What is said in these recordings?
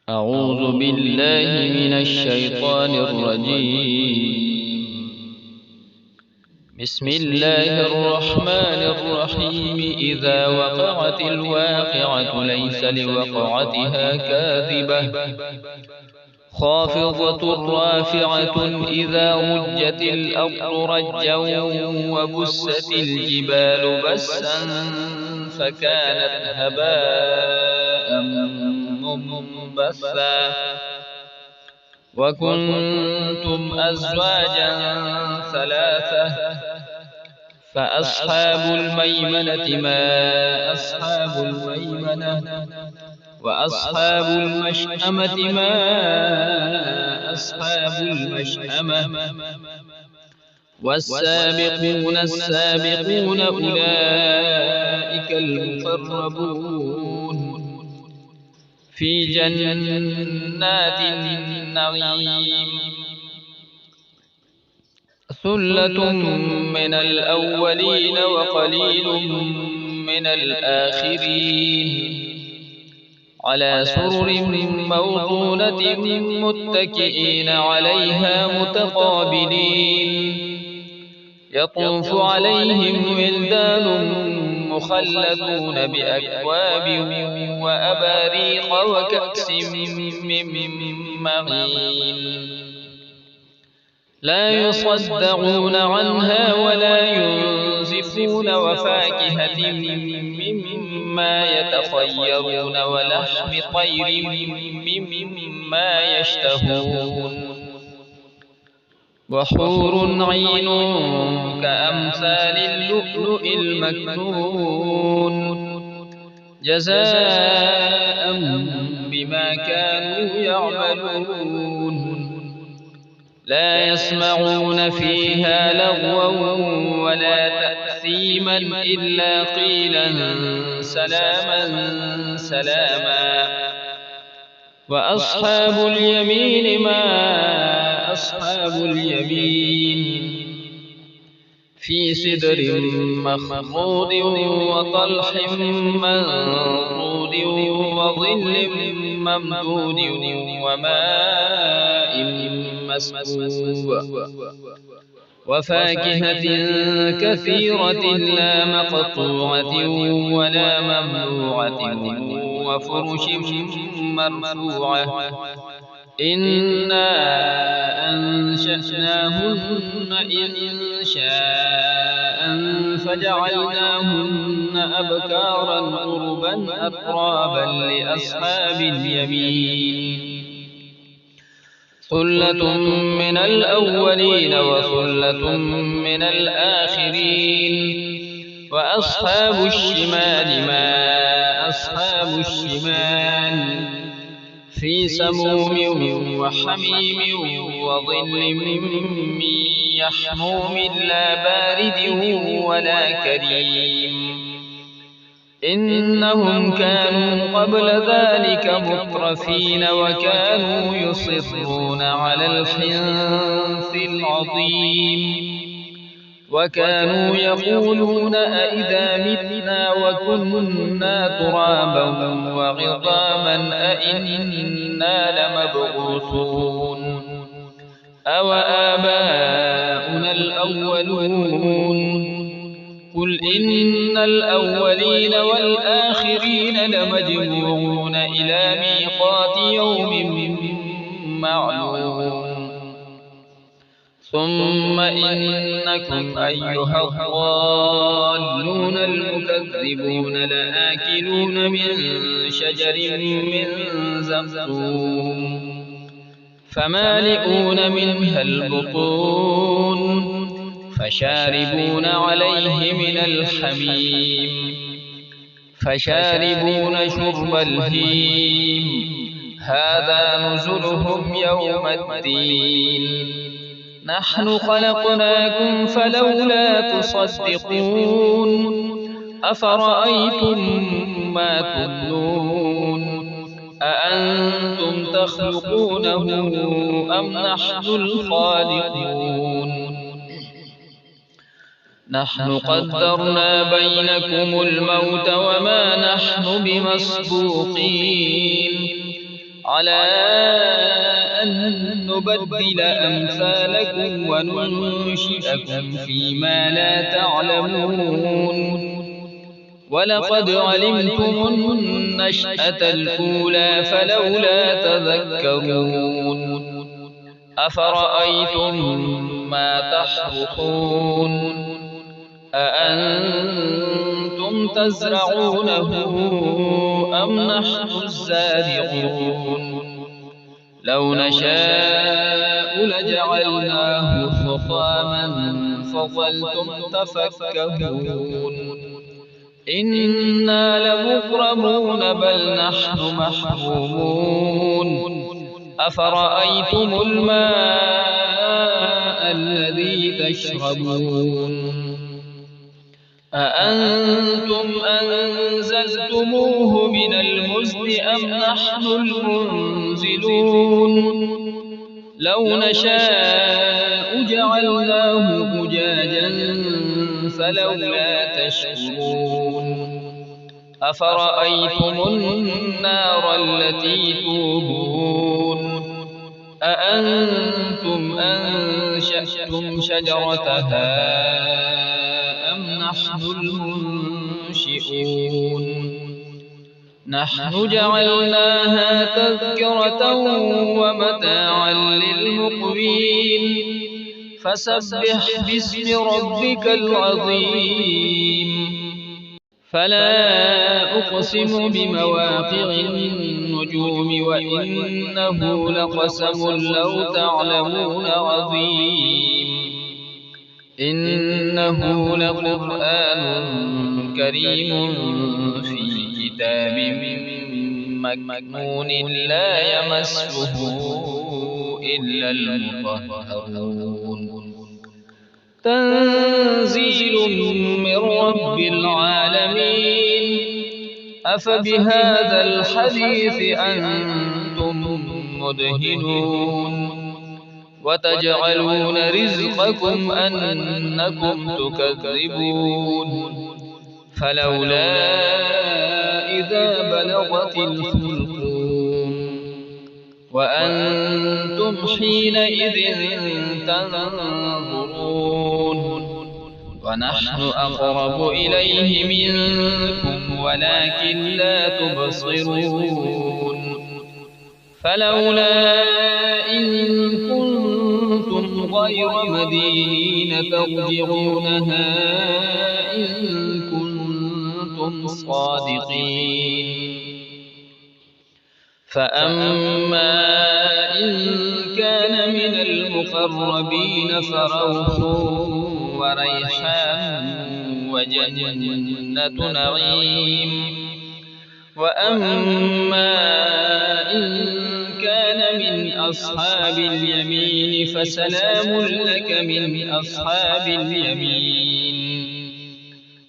أعوذ بالله من الشيطان الرجيم. بسم الله الرحمن الرحيم. إذا وقعت الواقعة ليس لوقعتها كاذبة خافضة رافعة إذا رجت الأرض رجا وبست الجبال بسا فكانت هباء منبثا وكنتم أزواجا ثلاثة فأصحاب الميمنة ما أصحاب الميمنة وأصحاب المشأمة ما أصحاب المشأمة والسابقون السابقون أولئك المقربون في جنات النعيم. ثلة من الأولين وقليل من الآخرين على سرر موضونة متكئين عليها متقابلين يطوف عليهم ولدان مخلدون بأكواب وأباريق وكأس من معين لا يصدعون عنها ولا ينزفون وفاكهة مما يتخيرون ولحم طير مما يشتهون وحور عين كأمثال اللؤلؤ المكنون جزاء بما كانوا يعملون لا يسمعون فيها لغوا ولا تأثيما إلا قيلا سلاما سلاما. وأصحاب اليمين ما أصحاب اليمين في سدر مخضود وطلح منضود وظل ممدود وماء مسكوب وفاكهة كثيرة لا مقطوعة ولا ممنوعة وفرش مرفوعة إنا أنشأناهن إنشاء فجعلناهن أبكارا عربا أترابا لأصحاب اليمين. ثلة من الأولين وثلة من الآخرين وأصحاب الشمال ما أصحاب الشمال في سموم وحميم وظل من يحموم لا بارد ولا كريم إنهم كانوا قبل ذلك مترفين وكانوا يصرون على الحنث العظيم وكانوا يقولون أئذا متنا وكنا ترابا وعظاما أئنا لمبعوثون أو آباؤنا الأولون قل إن الأولين والآخرين لمجموعون إلى ميقات يوم معلوم ثم إنكم أيها الضالون المكذبون لآكلون من شجر من زقوم فمالئون منها البطون فشاربون عليه من الحميم فشاربون شرب الهيم هذا نزلهم يوم الدين نحن خلقناكم فلولا تصدقون أفرأيتم ما تمنون أأنتم تخلقونه أم نحن الخالقون نحن قدرنا بينكم الموت وما نحن بمسبوقين على أن نبدل أمثالكم وننشئكم فيما لا تعلمون ولقد علمتم النشأة الأولى فلولا تذكرون أفرأيتم ما تحرثون أأنتم تزرعونه أم نحن الزارعون لو نشاء لجعلناه حطاما فظلتم تفكهون إنا لمغرمون بل نحن محرومون أفرأيتم الماء الذي تشربون أأنتم أنزلتموه من المزن أم نحن المنزلون لو نشاء جعلناه أجاجا فلولا تشكرون أفرأيتم النار التي تورون أأنتم أنشأتم شجرتها أم نحن المنشئون نحن جعلناها تذكرة ومتاعا للمقوين فسبح باسم ربك العظيم فلا أقسم بمواقع النجوم وإنه لقسم لو تعلمون عظيم إنه لقرآن كريم في كتاب مكنون لا يمسه إلا المطهرون تنزيل من رب العالمين أفبهذا الحديث أنتم مدهنون وتجعلون رزقكم أنكم تكذبون فلولا إذا بلغت الحلقوم وأنتم حينئذ تنظرون ونحن أقرب إليه منكم ولكن لا تبصرون فلولا إن كنتم غير مدينين ترجعونها إن كنتم صادقين فأما إن كان من المقربين فروح وريحان وجنة نعيم وأما إن كان من أصحاب اليمين فسلام لك من أصحاب اليمين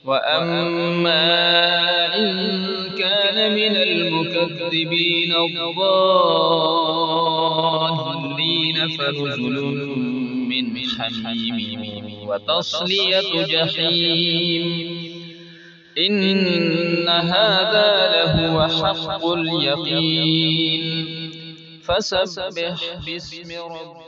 وأما إن كان من المكذبين الضالين فنزل من حميم وتصلية جحيم إن هذا لهو حق اليقين فسبح باسم ربك